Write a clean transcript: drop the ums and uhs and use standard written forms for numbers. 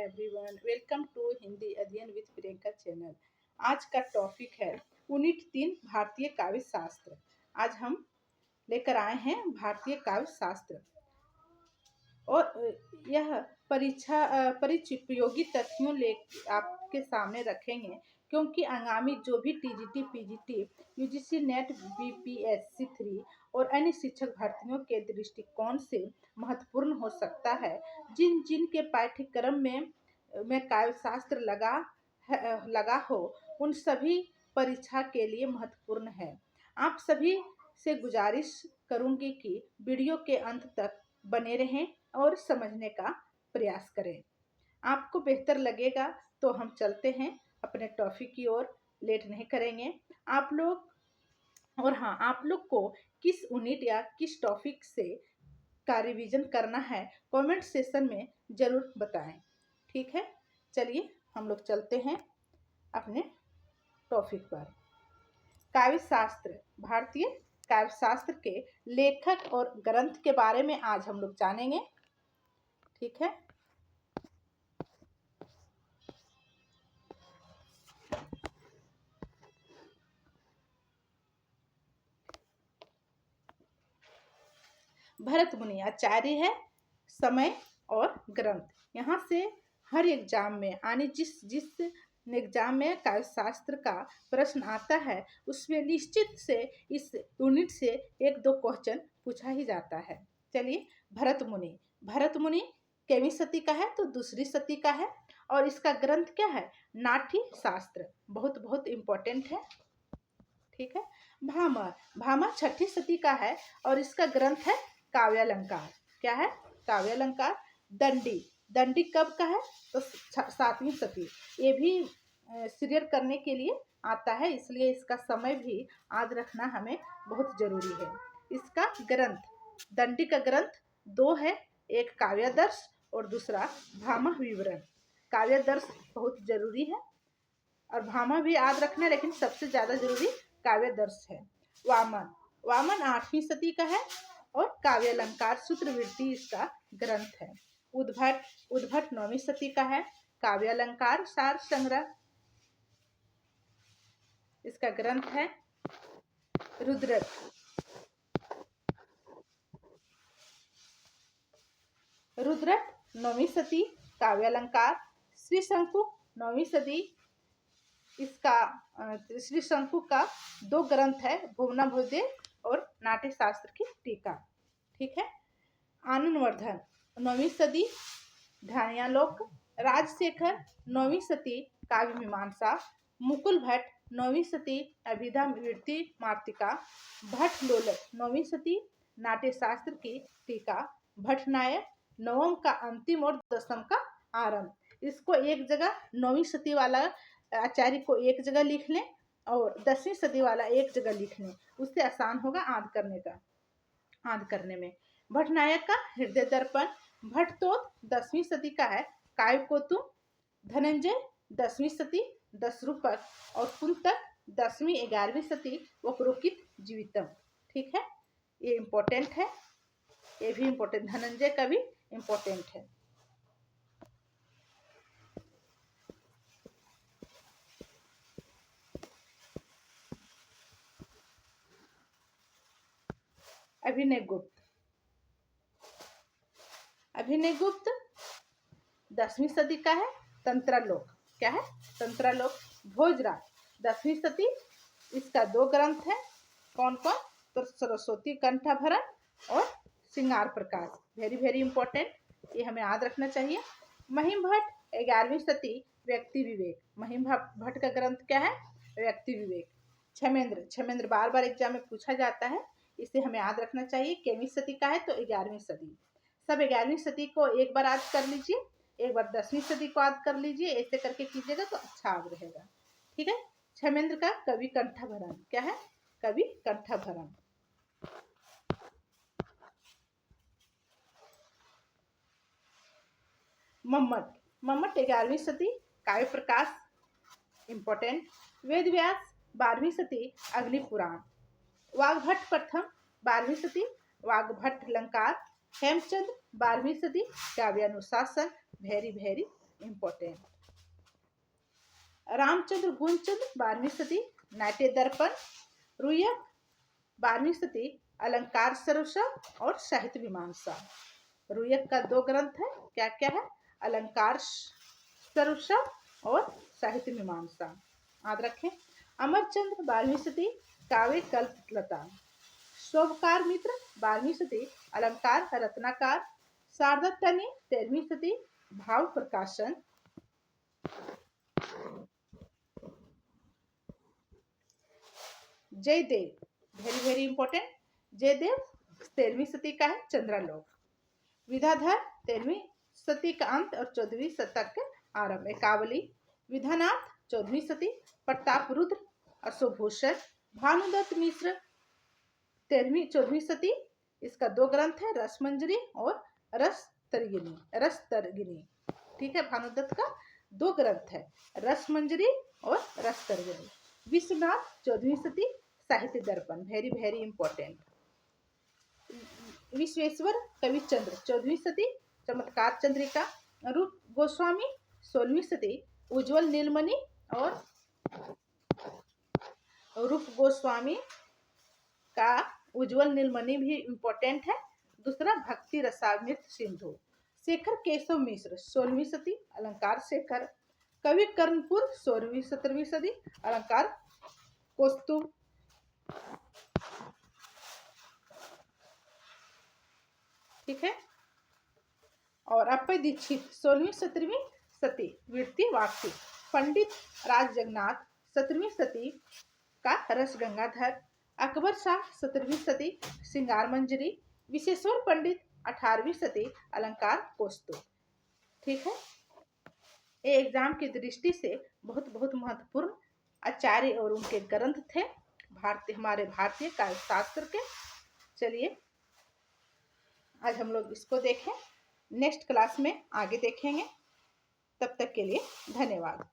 Everyone, welcome to Hindi अध्ययन with Priyanka channel. आज का टॉपिक है यूनिट 3 भारतीय काव्य शास्त्र। आज हम लेकर आए हैं भारतीय काव्य शास्त्र और यह परिचयोगी तथ्यों ले आपके सामने रखेंगे, क्योंकि आगामी जो भी TGT, PGT, UGC net, BPSC 3 और अन्य शिक्षक भर्तियों के दृष्टिकोण से महत्वपूर्ण हो सकता है। जिन जिन के पाठ्यक्रम में काव्य शास्त्र लगा हो, उन सभी परीक्षा के लिए महत्वपूर्ण है। आप सभी से गुजारिश करूंगी कि वीडियो के अंत तक बने रहें और समझने का प्रयास करें। आपको बेहतर लगेगा तो हम चलते हैं अपने टॉपिक की ओर, लेट नहीं करेंगे। आप लोग को किस यूनिट या किस टॉपिक से का रिवीजन करना है, कमेंट सेशन में जरूर बताएं। ठीक है, चलिए हम लोग चलते हैं अपने टॉपिक पर। काव्य शास्त्र, भारतीय काव्य शास्त्र के लेखक और ग्रंथ के बारे में आज हम लोग जानेंगे। ठीक है, भरत मुनि आचार्य है। समय और ग्रंथ, यहाँ से हर एग्जाम में जिस एग्जाम में काव्य शास्त्र का प्रश्न आता है, उसमें निश्चित से इस यूनिट से 1-2 क्वेश्चन पूछा ही जाता है। चलिए, भरत मुनि केवी सती का है तो दूसरी सती का है, और इसका ग्रंथ क्या है? नाट्य शास्त्र। बहुत बहुत इम्पोर्टेंट है। ठीक है, भामा छठी सती का है और इसका ग्रंथ है काव्यालंकार। क्या है? काव्यालंकार। दंडी कब का है? तो 7वीं सदी। ये भी सीरियल करने के लिए आता है, इसलिए इसका समय भी याद रखना हमें बहुत जरूरी है। इसका ग्रंथ, दंडी का ग्रंथ 2 है, एक काव्यादर्श और दूसरा भामा विवरण। काव्यादर्श बहुत जरूरी है और भामा भी याद रखना, लेकिन सबसे ज्यादा जरूरी काव्यादर्श है। वामन 8वीं सदी का है और काव्यालंकार सूत्रवृत्ति इसका ग्रंथ है। उद्भट 9वीं सदी का है। काव्यालंकार सार संग्रह इसका ग्रंथ है। रुद्रट 9वीं सदी, काव्यालंकार। श्री शंकु 9वीं सदी, इसका श्री शंकु का 2 ग्रंथ है, भुवनाभोदय और नाट्य शास्त्र की टीका। ठीक है, आनंदवर्धन 9वीं सदी, ध्यानयालोक। राजशेखर 9वीं सदी, काव्य मीमांसा। मुकुल भट्ट 9वीं सदी, अभिधावृत्ति मार्तिका। भट्ट लोलक 9वीं सदी, नाट्य शास्त्र की टीका। भट्टनायक 9वीं का अंतिम और 10वीं का आरंभ। इसको एक जगह 9वीं सदी वाला आचार्य को एक जगह लिख लें और 10वीं सदी वाला एक जगह लिख लें, उससे आसान होगा याद करने में। भट्टनायक का हृदय दर्पण। भट्टतोत 10वीं सदी का है। काव्यकोतुम। धनंजय 10वीं सदी, दसरूपक। और कुंतक 10वीं 11वीं सदी, वक्रोकित जीवितम। ठीक है, ये इम्पोर्टेंट है, ये भी इम्पोर्टेंट, धनंजय का भी इम्पोर्टेंट है। अभिनय गुप्त 10वीं सदी का है। तंत्रालोक। क्या है? तंत्रालोक। भोजराज 10वीं सदी, इसका 2 ग्रंथ है। कौन कौन? तो सरस्वती कंठाभरण और श्रृंगार प्रकाश। वेरी वेरी इंपॉर्टेंट, ये हमें याद रखना चाहिए। महिम भट्ट 11वीं सदी, व्यक्ति विवेक। महिम भट्ट का ग्रंथ क्या है? व्यक्ति विवेक। क्षमेंद्र बार बार एग्जाम में पूछा जाता है, इसे हमें याद रखना चाहिए। केवी सदी का है तो 11वीं सदी। सब 11वीं सदी को एक बार याद कर लीजिए, एक बार 10वीं सदी को याद कर लीजिए, ऐसे करके कीजिएगा तो अच्छा याद रहेगा। ठीक है, क्षमेंद्र का कवि कंठाभरण। क्या है? कवि कंठाभरण। मम्मट 11वीं सदी, काव्य प्रकाश इंपॉर्टेंट। वेद व्यास 12वीं सदी, अग्नि पुराण। वाग्भट प्रथम 12वीं सदी, वाग्भट अलंकार। हेमचंद 12वीं सदी, Kavyanushasan. Very very important. Ramchandra Gunchand 12वीं सदी, नाट्य दर्पण। रुयक 12वीं सदी, अलंकार सरोसा और साहित्य मीमांसा। रुयक का 2 ग्रंथ है, क्या क्या है? अलंकार सरोसा और साहित्य मीमांसा। याद रखें। अमरचंद्र 12वीं सदी, काव्य कल्पलता। शोभकार मित्र 12वीं सदी, अलंकार रत्नाकार। शारदा तनी 13वीं सदी, Bhavaprakashan. Jaidev very very important, Jaidev 13वीं सदी का है, चंद्रालोक। विद्याधर 13वीं सदी का अंत और 14वीं शतक के आरंभ। एकावली विधानाथ 14वीं सदी, प्रताप रुद्र अशोभूषण। भानुदत्त मिश्र 14वीं सदी, इसका 2 ग्रंथ है, रसमंजरी और रसतर्गिनी। ठीक है, भानुदत्त का 2 ग्रंथ है, रसमंजरी और रसतर्गिनी। विश्वनाथ 14वीं सदी, साहित्य दर्पण, very very important. Vishweshwar Kavichandra 14वीं सदी, चमत्कार चंद्रिका। रूप गोस्वामी 16वीं सदी, उज्जवल नीलमणि और रूप गोस्वामी का उज्जवल नीलमणि भी इंपॉर्टेंट है। दूसरा भक्ति रसामृत सिंधु। शेखर केशव मिश्र 16वीं सदी, अलंकार शेखर। कवि कर्णपुर 16वीं 17वीं सदी, अलंकार कौस्तुभ। ठीक है। और अप्पय दीक्षित 16वीं 17वीं सदी, वृत्ति वाक्य। पंडित राज जगन्नाथ 17वीं सदी का रस गंगाधर। अकबर शाह 17वीं सदी, श्रृंगार मंजरी। विश्वेश्वर पंडित 18वीं सदी, अलंकार कौस्तुभ। ठीक है। ये एग्जाम की दृष्टि से बहुत बहुत महत्वपूर्ण आचार्य और उनके ग्रंथ थे हमारे भारतीय काव्य शास्त्र के। चलिए आज हम लोग इसको देखें, नेक्स्ट क्लास में आगे देखेंगे। तब तक के लिए धन्यवाद।